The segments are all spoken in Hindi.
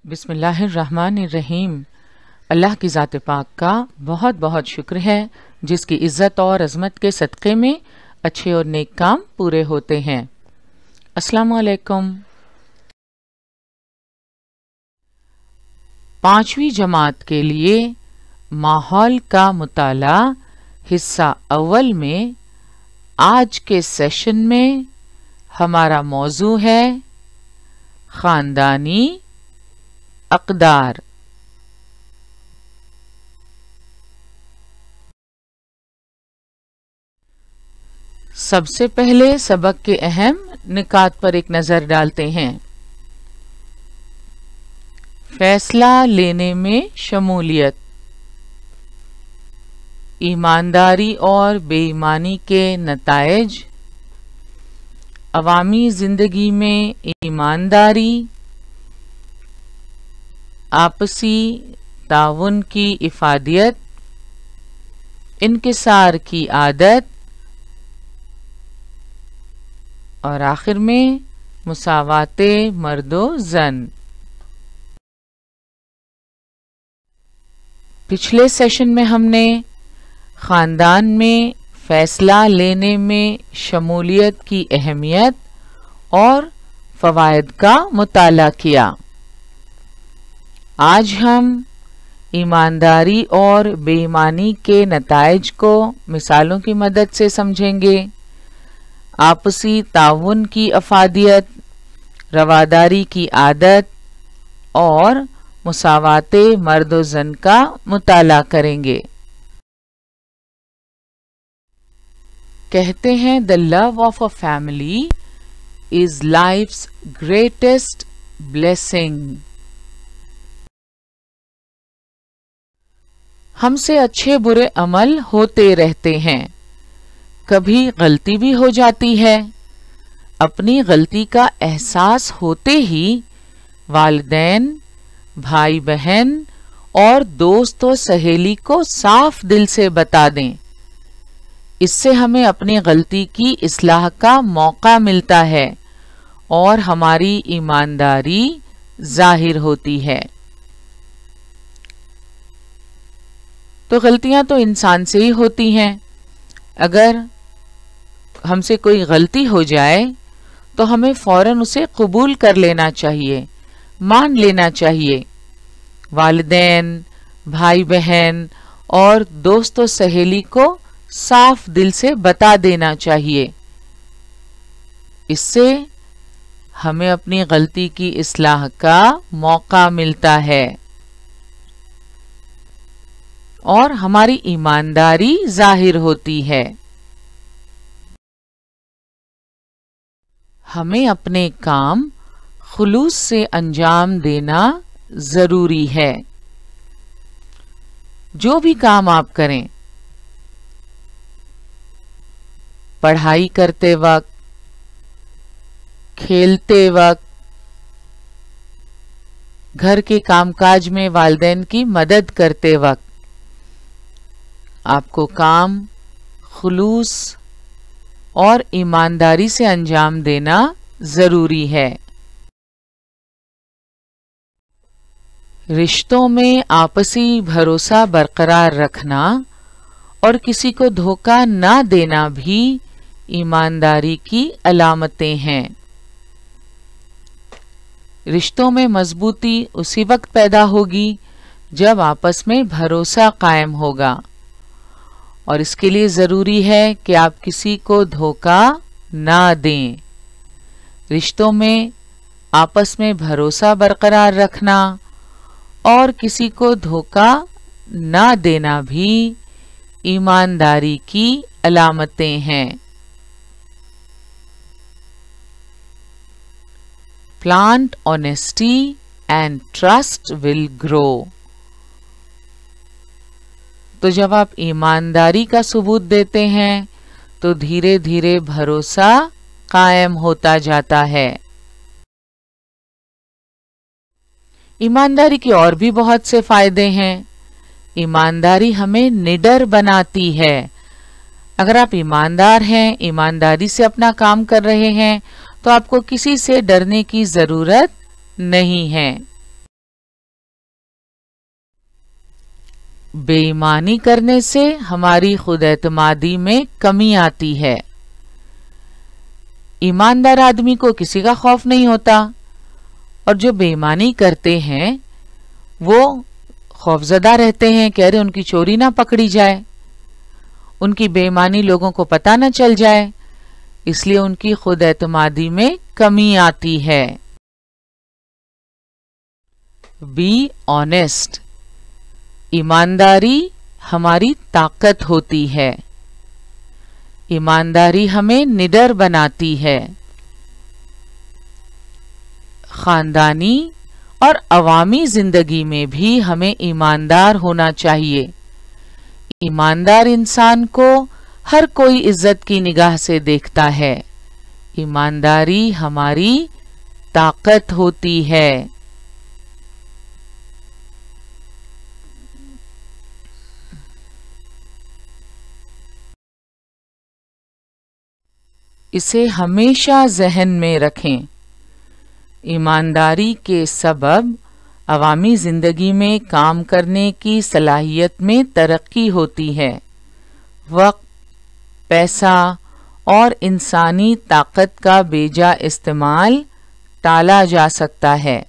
बिस्मिल्लाहिर्रहमानिर्रहीम। अल्लाह की ज़ात पाक का बहुत बहुत शुक्र है जिसकी इज़्ज़त और अज़मत के सदक़े में अच्छे और नेक काम पूरे होते हैं। अस्सलामु अलैकुम। 5वीं जमात के लिए माहौल का मुताला हिस्सा अव्वल में आज के सेशन में हमारा मौजू है ख़ानदानी अक़दार। सबसे पहले सबक के अहम निकात पर एक नज़र डालते हैं। फैसला लेने में शमूलियत। ईमानदारी और बेईमानी के नताइज। अवामी ज़िंदगी में ईमानदारी, आपसी ताउन की इफ़ादियत, इनकिसार की आदत और आखिर में मुसावाते मर्दो ज़न। पिछले सेशन में हमने ख़ानदान में फ़ैसला लेने में शमूलियत की अहमियत और फ़वाइद का मुताला किया। आज हम ईमानदारी और बेईमानी के नताइज को मिसालों की मदद से समझेंगे। आपसी ताउन की अफादियत, रवादारी की आदत और मुसावाते मर्द व ज़न का मुताला करेंगे। कहते हैं the love of a family is life's greatest blessing. हमसे अच्छे बुरे अमल होते रहते हैं, कभी गलती भी हो जाती है। अपनी गलती का एहसास होते ही वालिदैन, भाई बहन और दोस्त व सहेली को साफ दिल से बता दें। इससे हमें अपनी गलती की इस्लाह का मौका मिलता है और हमारी ईमानदारी जाहिर होती है। तो गलतियां तो इंसान से ही होती हैं। अगर हमसे कोई गलती हो जाए तो हमें फौरन उसे कबूल कर लेना चाहिए, मान लेना चाहिए। वालिदैन, भाई बहन और दोस्त व सहेली को साफ दिल से बता देना चाहिए। इससे हमें अपनी गलती की इस्लाह का मौका मिलता है और हमारी ईमानदारी जाहिर होती है। हमें अपने काम खुलूस से अंजाम देना जरूरी है। जो भी काम आप करें, पढ़ाई करते वक्त, खेलते वक्त, घर के कामकाज में वालिदैन की मदद करते वक्त, आपको काम खुलूस और ईमानदारी से अंजाम देना जरूरी है। रिश्तों में आपसी भरोसा बरकरार रखना और किसी को धोखा ना देना भी ईमानदारी की अलामतें हैं। रिश्तों में मजबूती उसी वक्त पैदा होगी जब आपस में भरोसा कायम होगा और इसके लिए जरूरी है कि आप किसी को धोखा ना दें। रिश्तों में आपस में भरोसा बरकरार रखना और किसी को धोखा ना देना भी ईमानदारी की अलामतें हैं। Plant honesty and trust will grow। तो जब आप ईमानदारी का सबूत देते हैं तो धीरे धीरे भरोसा कायम होता जाता है। ईमानदारी के और भी बहुत से फायदे हैं। ईमानदारी हमें निडर बनाती है। अगर आप ईमानदार हैं, ईमानदारी से अपना काम कर रहे हैं, तो आपको किसी से डरने की जरूरत नहीं है। बेईमानी करने से हमारी खुद एतमादी में कमी आती है। ईमानदार आदमी को किसी का खौफ नहीं होता, और जो बेईमानी करते हैं वो खौफजदा रहते हैं कि अरे उनकी चोरी ना पकड़ी जाए, उनकी बेईमानी लोगों को पता न चल जाए, इसलिए उनकी खुद एतमादी में कमी आती है। Be honest. ईमानदारी हमारी ताकत होती है। ईमानदारी हमें निडर बनाती है। खानदानी और अवामी जिंदगी में भी हमें ईमानदार होना चाहिए। ईमानदार इंसान को हर कोई इज्जत की निगाह से देखता है। ईमानदारी हमारी ताकत होती है। इसे हमेशा जहन में रखें। ईमानदारी के सबब अवामी जिंदगी में काम करने की सलाहियत में तरक्की होती है। वक्त, पैसा और इंसानी ताकत का बेजा इस्तेमाल टाला जा सकता है।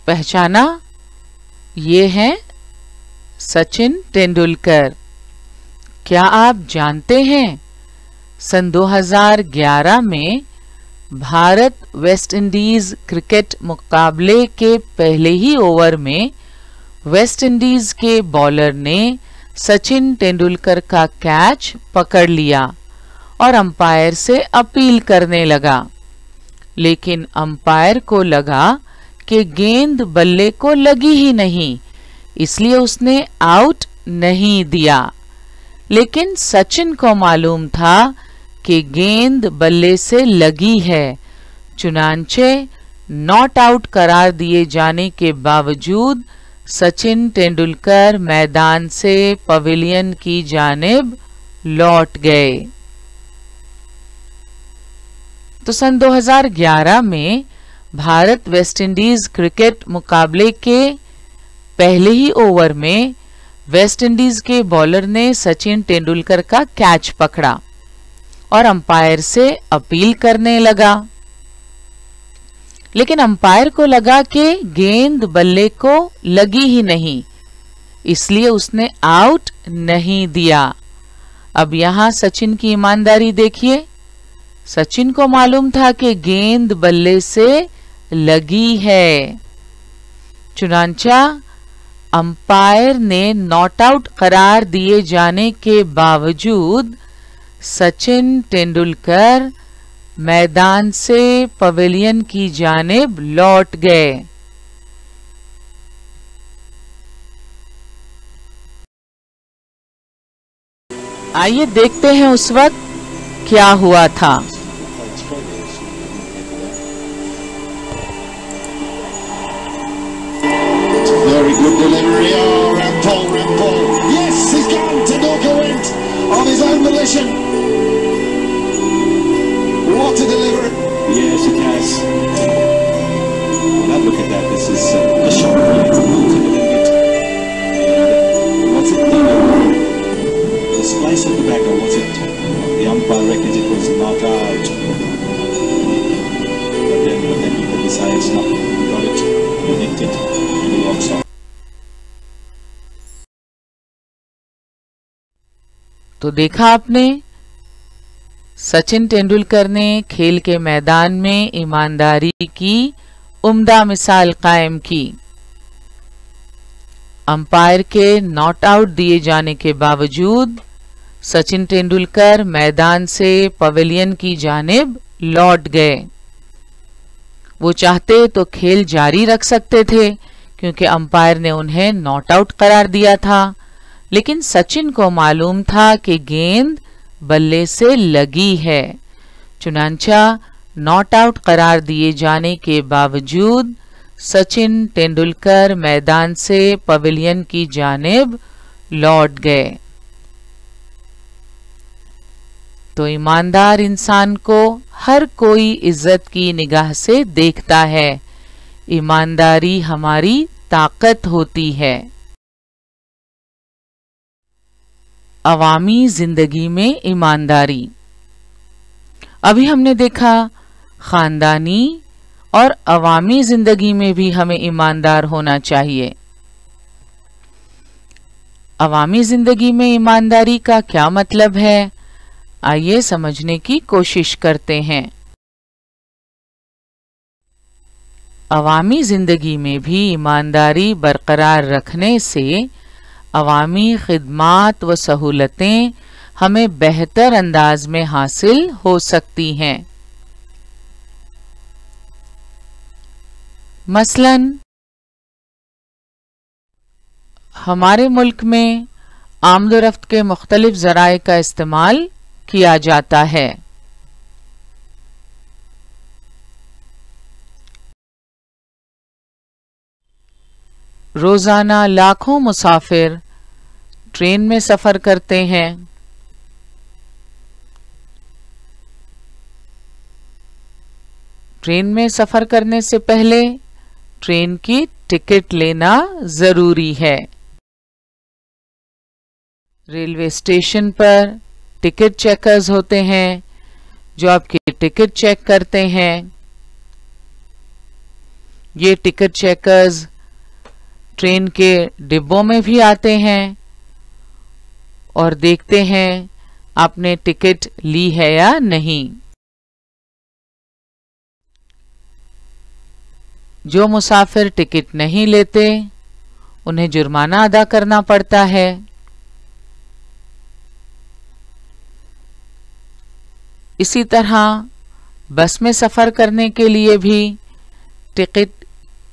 पहचाना? ये हैं सचिन तेंदुलकर। क्या आप जानते हैं सन 2011 में भारत वेस्ट इंडीज क्रिकेट मुकाबले के पहले ही ओवर में वेस्ट इंडीज के बॉलर ने सचिन तेंदुलकर का कैच पकड़ लिया और अंपायर से अपील करने लगा, लेकिन अंपायर को लगा कि गेंद बल्ले को लगी ही नहीं, इसलिए उसने आउट नहीं दिया। लेकिन सचिन को मालूम था कि गेंद बल्ले से लगी है, चुनांचे नॉट आउट करार दिए जाने के बावजूद सचिन तेंदुलकर मैदान से पवेलियन की जानिब लौट गए। तो सन 2011 में भारत वेस्ट इंडीज क्रिकेट मुकाबले के पहले ही ओवर में वेस्ट इंडीज के बॉलर ने सचिन तेंदुलकर का कैच पकड़ा और अंपायर से अपील करने लगा, लेकिन अंपायर को लगा कि गेंद बल्ले को लगी ही नहीं, इसलिए उसने आउट नहीं दिया। अब यहां सचिन की ईमानदारी देखिए। सचिन को मालूम था कि गेंद बल्ले से लगी है, चुनांचा अंपायर ने नॉट आउट करार दिए जाने के बावजूद सचिन तेंदुलकर मैदान से पवेलियन की जानिब लौट गए। आइए देखते हैं उस वक्त क्या हुआ था। Very good delivery. Oh, Rampol. Yes, he's gone. Tendulkar went on his own volition. What a delivery. Yes, it has. Now look at that. This is a shot really tilted a little bit. What's it doing? The splice of the back, or was it? The umpire reckons it was not out. But then he decides not. Got it. He nicked it. And he walks off. तो देखा आपने, सचिन तेंदुलकर ने खेल के मैदान में ईमानदारी की उम्दा मिसाल कायम की। अंपायर के नॉट आउट दिए जाने के बावजूद सचिन तेंदुलकर मैदान से पवेलियन की जानिब लौट गए। वो चाहते तो खेल जारी रख सकते थे क्योंकि अंपायर ने उन्हें नॉट आउट करार दिया था, लेकिन सचिन को मालूम था कि गेंद बल्ले से लगी है, चुनांचा नॉट आउट करार दिए जाने के बावजूद सचिन तेंदुलकर मैदान से पवेलियन की जानिब लौट गए। तो ईमानदार इंसान को हर कोई इज्जत की निगाह से देखता है। ईमानदारी हमारी ताकत होती है। अवामी जिंदगी में ईमानदारी। अभी हमने देखा खानदानी और अवामी जिंदगी में भी हमें ईमानदार होना चाहिए। अवामी जिंदगी में ईमानदारी का क्या मतलब है, आइए समझने की कोशिश करते हैं। अवामी जिंदगी में भी ईमानदारी बरकरार रखने से अवामी खिदमात व सहूलतें हमें बेहतर अंदाज में हासिल हो सकती हैं। मसलन हमारे मुल्क में आमदोरफ्त के मुख्तलिफ ज़राए का इस्तेमाल किया जाता है। रोजाना लाखों मुसाफिर ट्रेन में सफर करते हैं। ट्रेन में सफर करने से पहले ट्रेन की टिकट लेना जरूरी है। रेलवे स्टेशन पर टिकट चेकर्स होते हैं जो आपकी टिकट चेक करते हैं। ये टिकट चेकर्स ट्रेन के डिब्बों में भी आते हैं और देखते हैं आपने टिकट ली है या नहीं। जो मुसाफिर टिकट नहीं लेते उन्हें जुर्माना अदा करना पड़ता है। इसी तरह बस में सफर करने के लिए भी टिकट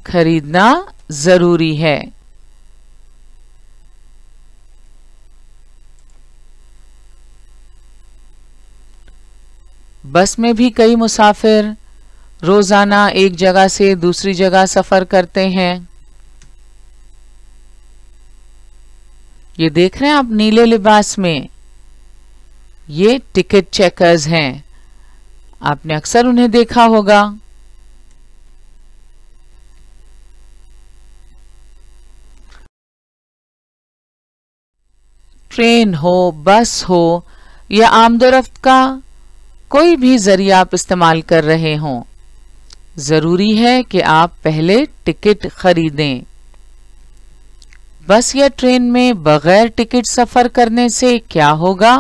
खरीदना जरूरी है। बस में भी कई मुसाफिर रोजाना एक जगह से दूसरी जगह सफर करते हैं। ये देख रहे हैं आप नीले लिबास में, ये टिकट चेकर्स हैं। आपने अक्सर उन्हें देखा होगा। ट्रेन हो, बस हो या आमदोरफ्त का कोई भी जरिया आप इस्तेमाल कर रहे हों, जरूरी है कि आप पहले टिकट खरीदें। बस या ट्रेन में बगैर टिकट सफर करने से क्या होगा?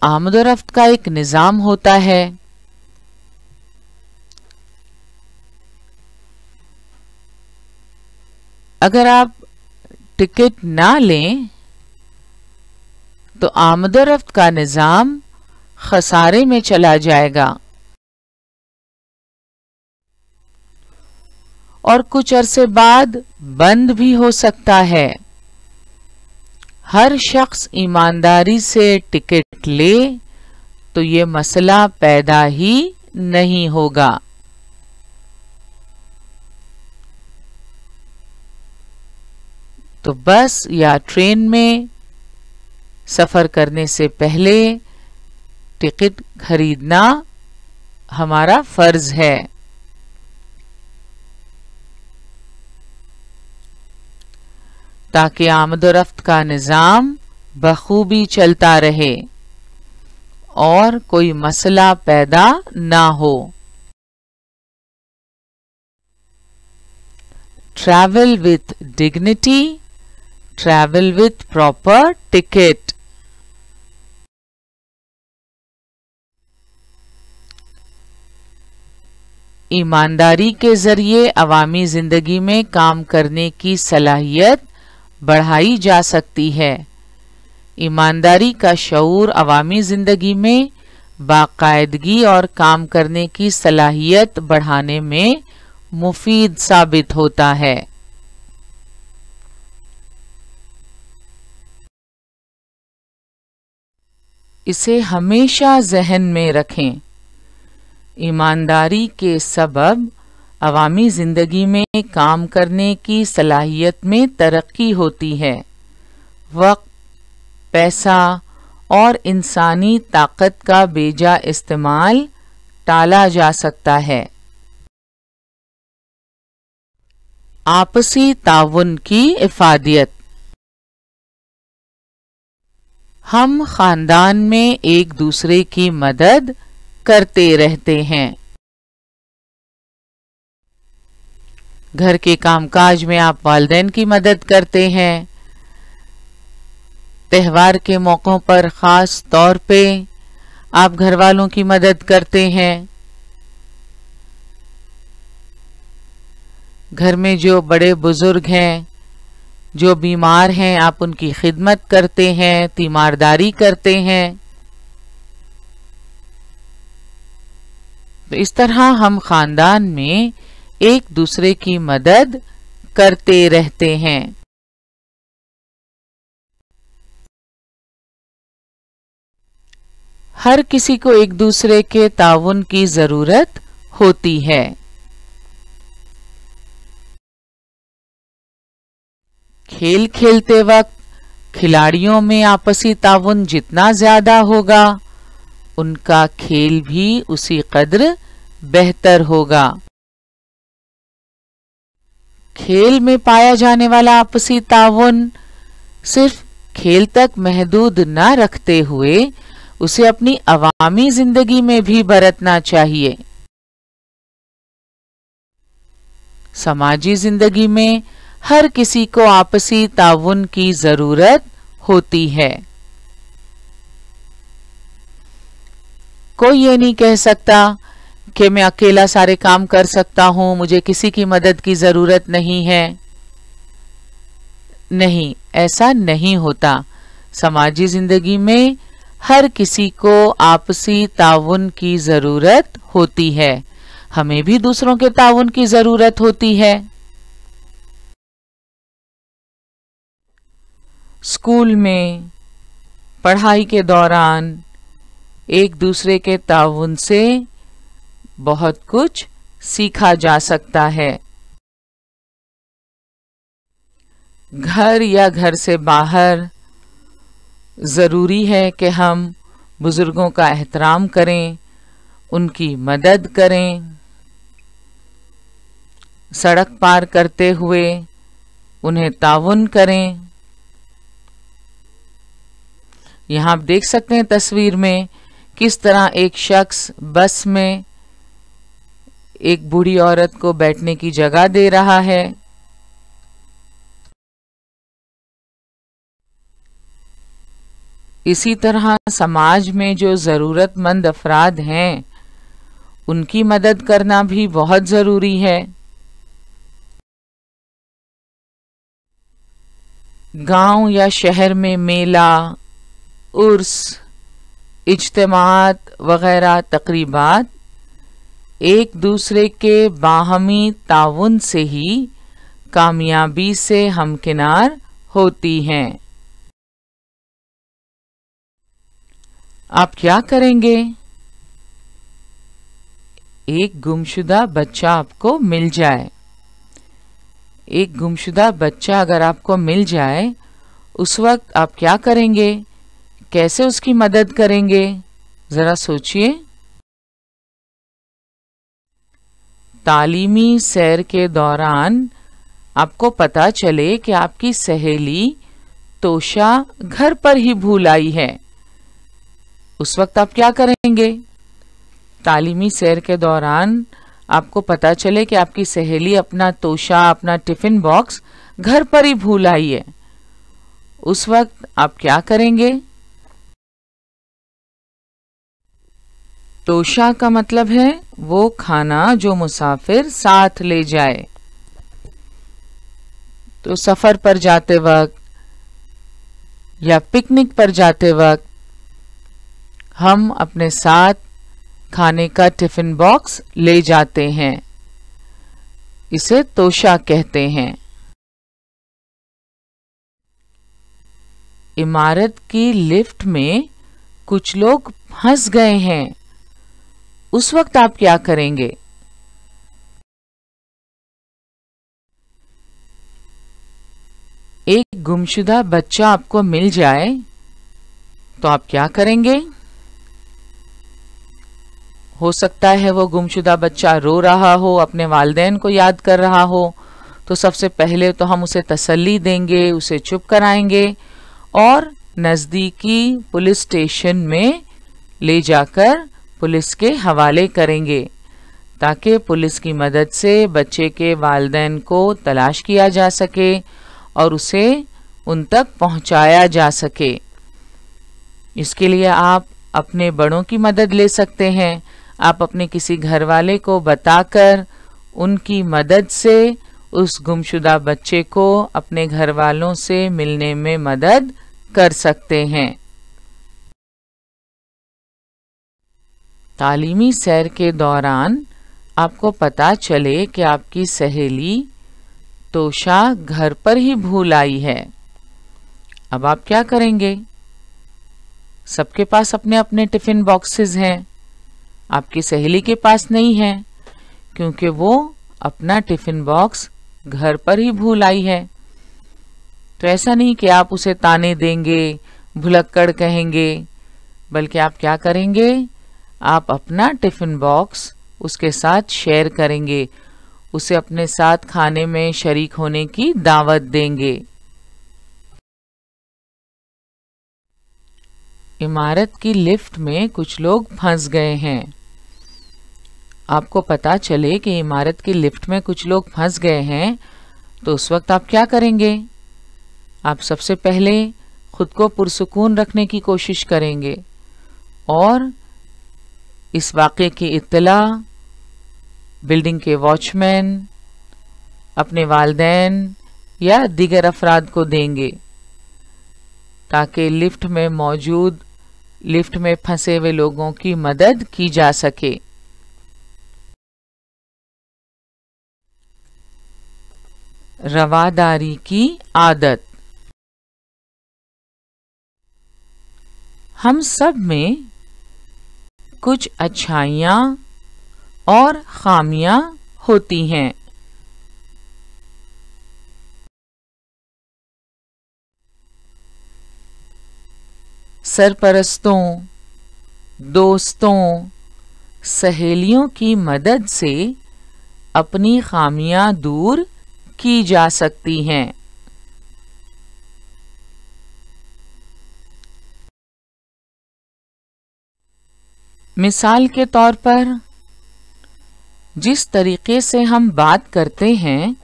आमदोरफ्त का एक निजाम होता है। अगर आप टिकट ना लें तो आमदोरफ्त का निजाम खसारे में चला जाएगा और कुछ अरसे बाद बंद भी हो सकता है। हर शख्स ईमानदारी से टिकट ले तो ये मसला पैदा ही नहीं होगा। तो बस या ट्रेन में सफर करने से पहले टिकट खरीदना हमारा फर्ज है। ताकि आमदोरफ्त का निजाम बखूबी चलता रहे और कोई मसला पैदा ना हो। Travel with dignity, travel with proper ticket. ईमानदारी के जरिए अवामी जिंदगी में काम करने की सलाहियत बढ़ाई जा सकती है। ईमानदारी का शऊर अवामी जिंदगी में बाकायदगी और काम करने की सलाहियत बढ़ाने में मुफीद साबित होता है। इसे हमेशा जहन में रखें। ईमानदारी के सबब अवामी जिंदगी में काम करने की सलाहियत में तरक्की होती है। वक्त, पैसा और इंसानी ताकत का बेजा इस्तेमाल टाला जा सकता है। आपसी ताउन की इफादियत। हम खानदान में एक दूसरे की मदद करते रहते हैं। घर के कामकाज में आप वालिदैन की मदद करते हैं। त्योहार के मौकों पर खास तौर पे आप घर वालों की मदद करते हैं। घर में जो बड़े बुजुर्ग हैं, जो बीमार हैं, आप उनकी खिदमत करते हैं, तीमारदारी करते हैं। तो इस तरह हम खानदान में एक दूसरे की मदद करते रहते हैं। हर किसी को एक दूसरे के ताउन की जरूरत होती है। खेल खेलते वक्त खिलाड़ियों में आपसी ताउन जितना ज्यादा होगा, उनका खेल भी उसी कद्र बेहतर होगा। खेल में पाया जाने वाला आपसी ताउन सिर्फ खेल तक महदूद न रखते हुए उसे अपनी अवामी जिंदगी में भी बरतना चाहिए। समाजी जिंदगी में हर किसी को आपसी ताउन की जरूरत होती है। कोई ये नहीं कह सकता कि मैं अकेला सारे काम कर सकता हूं, मुझे किसी की मदद की जरूरत नहीं है। नहीं, ऐसा नहीं होता। समाजी जिंदगी में हर किसी को आपसी ताउन की जरूरत होती है। हमें भी दूसरों के ताउन की जरूरत होती है। स्कूल में पढ़ाई के दौरान एक दूसरे के ताउन से बहुत कुछ सीखा जा सकता है। घर या घर से बाहर जरूरी है कि हम बुजुर्गों का एहतराम करें, उनकी मदद करें। सड़क पार करते हुए उन्हें ताउन करें। यहां आप देख सकते हैं तस्वीर में किस तरह एक शख्स बस में एक बूढ़ी औरत को बैठने की जगह दे रहा है। इसी तरह समाज में जो जरूरतमंद अफराद हैं, उनकी मदद करना भी बहुत जरूरी है। गांव या शहर में मेला, उर्स, इज्तिमात वगैरह तकरीबात एक दूसरे के बाहमी ताउन से ही कामयाबी से हमकिनार होती हैं। आप क्या करेंगे? एक गुमशुदा बच्चा आपको मिल जाए। एक गुमशुदा बच्चा अगर आपको मिल जाए, उस वक्त आप क्या करेंगे? कैसे उसकी मदद करेंगे? जरा सोचिए। तालीमी सैर के दौरान आपको पता चले कि आपकी सहेली तोशा घर पर ही भूल आई है, उस वक्त आप क्या करेंगे? तालीमी सैर के दौरान आपको पता चले कि आपकी सहेली अपना तोशा, अपना टिफिन बॉक्स घर पर ही भूल आई है, उस वक्त आप क्या करेंगे? तोशा का मतलब है वो खाना जो मुसाफिर साथ ले जाए। तो सफर पर जाते वक्त या पिकनिक पर जाते वक्त हम अपने साथ खाने का टिफिन बॉक्स ले जाते हैं, इसे तोशा कहते हैं। इमारत की लिफ्ट में कुछ लोग फंस गए हैं, उस वक्त आप क्या करेंगे? एक गुमशुदा बच्चा आपको मिल जाए तो आप क्या करेंगे? हो सकता है वो गुमशुदा बच्चा रो रहा हो, अपने वालिदैन को याद कर रहा हो, तो सबसे पहले तो हम उसे तसल्ली देंगे, उसे चुप कराएंगे और नज़दीकी पुलिस स्टेशन में ले जाकर पुलिस के हवाले करेंगे ताकि पुलिस की मदद से बच्चे के वालिदैन को तलाश किया जा सके और उसे उन तक पहुंचाया जा सके। इसके लिए आप अपने बड़ों की मदद ले सकते हैं। आप अपने किसी घर वाले को बताकर उनकी मदद से उस गुमशुदा बच्चे को अपने घर वालों से मिलने में मदद कर सकते हैं। तालीमी सैर के दौरान आपको पता चले कि आपकी सहेली तोशा घर पर ही भूल आई है, अब आप क्या करेंगे? सबके पास अपने अपने टिफिन बॉक्सेस हैं, आपकी सहेली के पास नहीं है क्योंकि वो अपना टिफिन बॉक्स घर पर ही भूल आई है। तो ऐसा नहीं कि आप उसे ताने देंगे, भुलक्कड़ कहेंगे, बल्कि आप क्या करेंगे? आप अपना टिफिन बॉक्स उसके साथ शेयर करेंगे, उसे अपने साथ खाने में शरीक होने की दावत देंगे। इमारत की लिफ्ट में कुछ लोग फंस गए हैं। आपको पता चले कि इमारत की लिफ्ट में कुछ लोग फंस गए हैं, तो उस वक्त आप क्या करेंगे? आप सबसे पहले खुद को पुरसुकून रखने की कोशिश करेंगे और इस वाक़े की इत्तला बिल्डिंग के वॉचमैन, अपने वालिदैन या दीगर अफराद को देंगे ताकि लिफ्ट में फंसे हुए लोगों की मदद की जा सके। रवादारी की आदत। हम सब में कुछ अच्छाइयाँ और खामियां होती हैं। सरपरस्तों, दोस्तों, सहेलियों की मदद से अपनी खामियां दूर की जा सकती हैं। मिसाल के तौर पर जिस तरीके से हम बात करते हैं,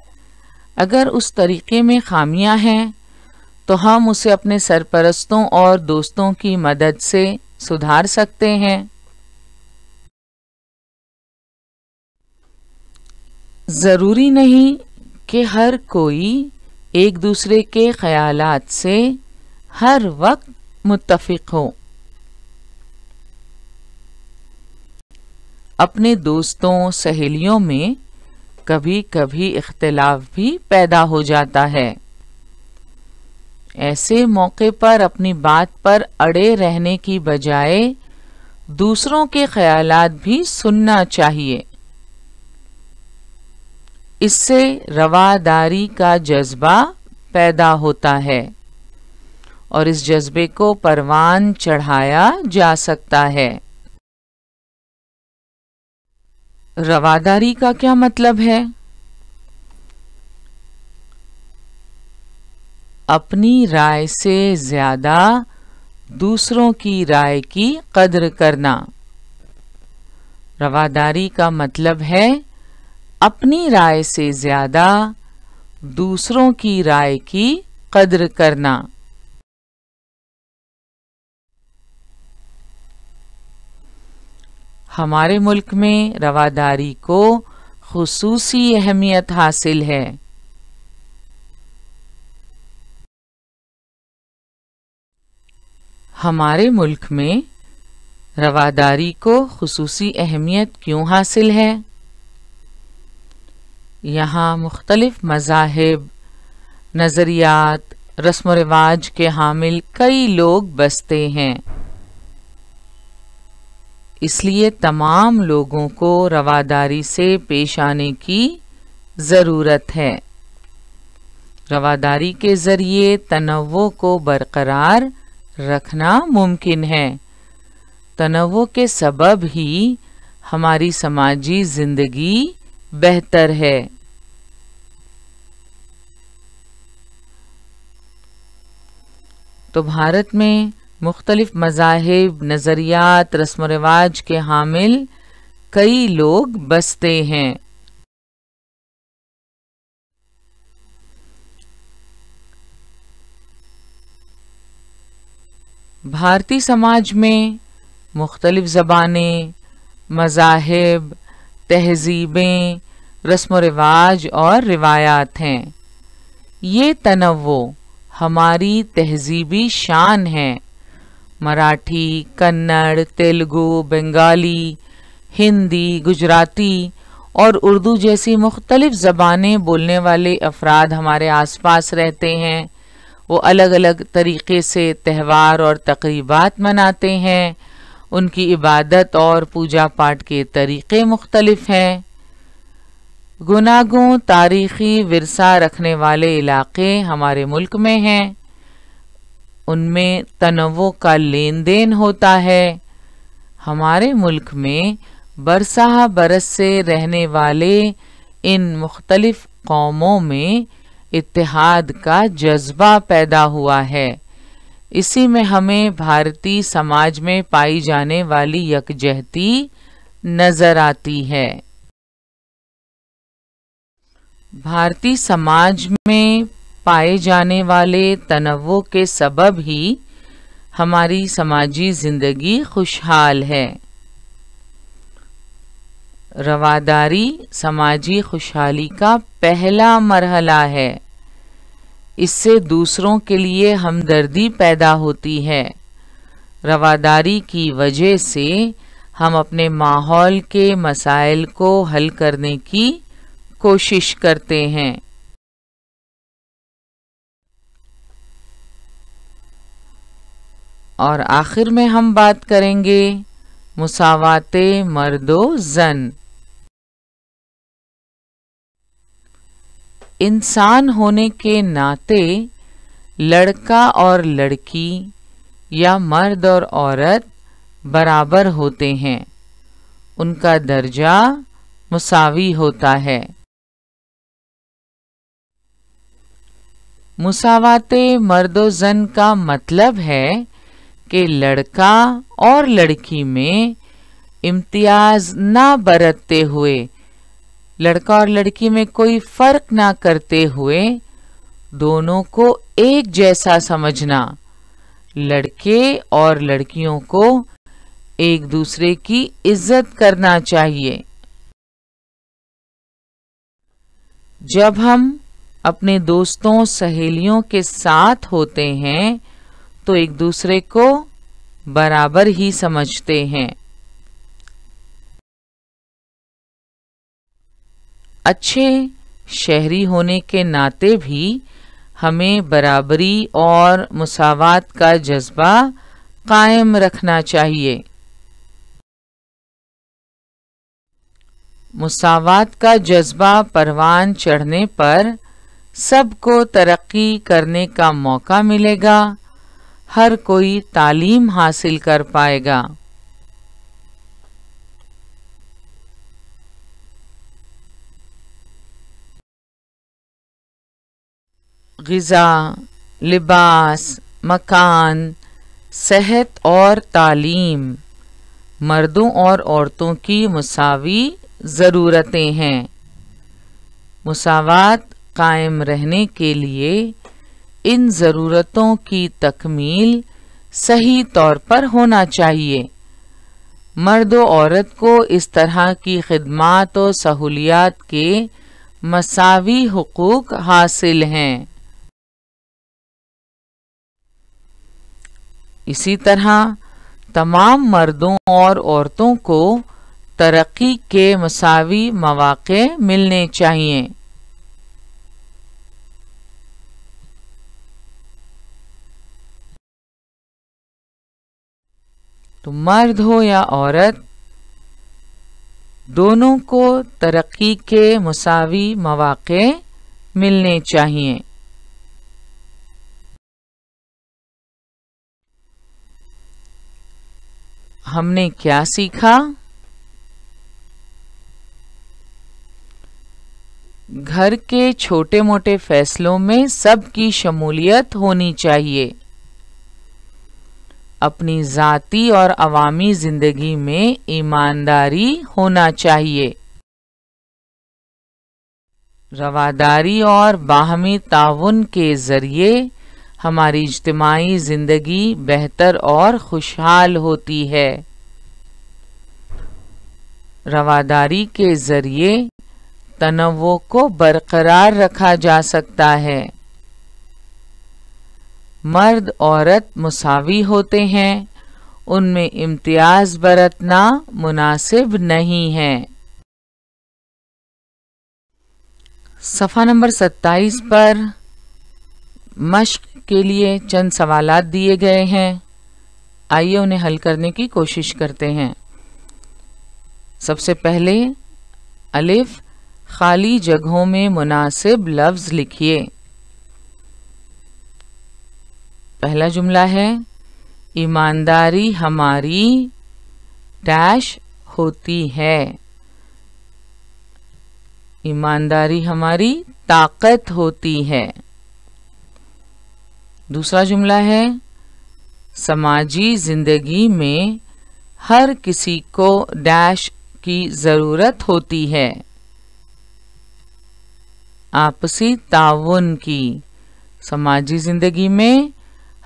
अगर उस तरीके में खामियां हैं तो हम उसे अपने सरपरस्तों और दोस्तों की मदद से सुधार सकते हैं। जरूरी नहीं कि हर कोई एक दूसरे के ख्यालात से हर वक्त मुत्तफिक हो। अपने दोस्तों, सहेलियों में कभी कभी इख्तिलाफ भी पैदा हो जाता है। ऐसे मौके पर अपनी बात पर अड़े रहने की बजाय दूसरों के ख्यालात भी सुनना चाहिए। इससे रवादारी का जज्बा पैदा होता है और इस जज्बे को परवान चढ़ाया जा सकता है। रवादारी का क्या मतलब है? अपनी राय से ज्यादा दूसरों की राय की कद्र करना। रवादारी का मतलब है अपनी राय से ज्यादा दूसरों की राय की कद्र करना। हमारे मुल्क में रवादारी को खुसूसी अहमियत हासिल है। हमारे मुल्क में रवादारी को खुसूसी अहमियत क्यों हासिल है? यहाँ मुख्तलिफ मज़ाहिब, नज़रियात, रस्म व रिवाज के हामिल कई लोग बसते हैं। इसलिए तमाम लोगों को रवादारी से पेश आने की ज़रूरत है। रवादारी के ज़रिए तनव्वुअ को बरकरार रखना मुमकिन है। तनव्वुअ के सबब ही हमारी समाजी जिंदगी बेहतर है। तो भारत में मुख्तलिफ मज़ाहिब, नज़रियात, रस्म व रिवाज के हामिल कई लोग बसते हैं। भारतीय समाज में मुख्तलिफ ज़बानें, मज़ाहिब, तहज़ीबें, रस्म व रिवाज और रिवायात हैं। ये तनव्वो हमारी तहज़ीबी शान है। मराठी, कन्नड़, तेलुगु, बंगाली, हिंदी, गुजराती और उर्दू जैसी मुख्तलिफ ज़बानें बोलने वाले अफराद हमारे आसपास रहते हैं। वो अलग अलग तरीक़े से त्यौहार और तक़रीबात मनाते हैं। उनकी इबादत और पूजा पाठ के तरीक़े मुख्तलिफ हैं। गुनागुन तारीख़ी विरसा रखने वाले इलाक़े हमारे मुल्क में हैं। उनमें तनव्वो का लेन देन होता है। हमारे मुल्क में बरसहा बरस से रहने वाले इन मुख्तलिफ कौमों में इत्तेहाद का जज्बा पैदा हुआ है। इसी में हमें भारतीय समाज में पाई जाने वाली यकजहती नजर आती है। भारतीय समाज में पाए जाने वाले तनव्वो के सबब ही हमारी समाजी जिंदगी खुशहाल है। रवादारी समाजी खुशहाली का पहला मरहला है। इससे दूसरों के लिए हमदर्दी पैदा होती है। रवादारी की वजह से हम अपने माहौल के मसाइल को हल करने की कोशिश करते हैं। और आखिर में हम बात करेंगे मुसावाते मर्दो जन। इंसान होने के नाते लड़का और लड़की या मर्द और औरत बराबर होते हैं। उनका दर्जा मुसावी होता है। मुसावाते मर्दो जन का मतलब है कि लड़का और लड़की में इम्तियाज ना बरतते हुए, लड़का और लड़की में कोई फर्क ना करते हुए दोनों को एक जैसा समझना, लड़के और लड़कियों को एक दूसरे की इज्जत करना चाहिए। जब हम अपने दोस्तों सहेलियों के साथ होते हैं तो एक दूसरे को बराबर ही समझते हैं। अच्छे शहरी होने के नाते भी हमें बराबरी और मुसावात का जज्बा कायम रखना चाहिए। मुसावात का जज्बा परवान चढ़ने पर सबको तरक्की करने का मौका मिलेगा। हर कोई तालीम हासिल कर पाएगा। ग़िज़ा, लिबास, मकान, सेहत और तालीम मर्दों और औरतों की मुसावी ज़रूरतें हैं। मुसावात कायम रहने के लिए इन ज़रूरतों की तकमील सही तौर पर होना चाहिए। मर्द और औरत को इस तरह की खिदमात और सहूलियात के मसावी हुकूक हासिल हैं। इसी तरह तमाम मर्दों और औरतों को तरक्की के मसावी मौक़े मिलने चाहिए। तो मर्द हो या औरत, दोनों को तरक्की के मुसावी मौक़े मिलने चाहिए। हमने क्या सीखा? घर के छोटे मोटे फैसलों में सबकी शमूलियत होनी चाहिए। अपनी ज़ाती और अवामी जिंदगी में ईमानदारी होना चाहिए। रवादारी और बाहमी ताउन के ज़रिए हमारी इज्तिमाई जिंदगी बेहतर और खुशहाल होती है। रवादारी के ज़रिए तनव्वुअ को बरकरार रखा जा सकता है। मर्द औरत मुसावी होते हैं, उनमें इम्तियाज बरतना मुनासिब नहीं है। सफ़ा नंबर 27 पर मश्क के लिए चंद सवालात दिए गए हैं। आइए उन्हें हल करने की कोशिश करते हैं। सबसे पहले अलिफ, खाली जगहों में मुनासिब लफ्ज लिखिए। पहला जुमला है, ईमानदारी हमारी डैश होती है। ईमानदारी हमारी ताकत होती है। दूसरा जुमला है, समाजी जिंदगी में हर किसी को डैश की जरूरत होती है। आपसी ताउन की। समाजी जिंदगी में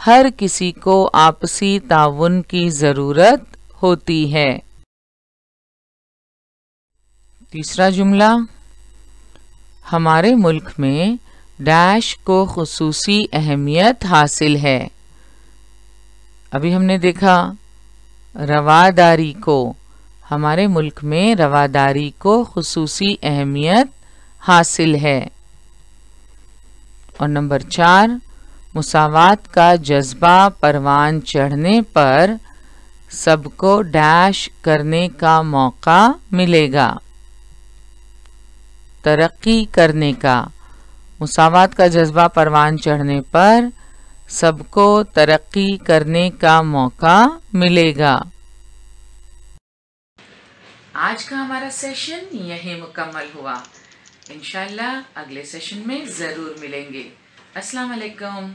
हर किसी को आपसी ताउन की जरूरत होती है। तीसरा जुमला, हमारे मुल्क में डैश को खुसूसी अहमियत हासिल है। अभी हमने देखा रवादारी को, हमारे मुल्क में रवादारी को खुसूसी अहमियत हासिल है। और नंबर 4, मुसावात का जज्बा परवान चढ़ने पर सबको डैश करने का मौका मिलेगा। तरक्की करने का। मुसावात का जज्बा परवान चढ़ने पर सबको तरक्की करने का मौका मिलेगा। आज का हमारा सेशन यहीं मुकम्मल हुआ। इंशाल्लाह अगले सेशन में ज़रूर मिलेंगे। अस्सलाम वालेकुम।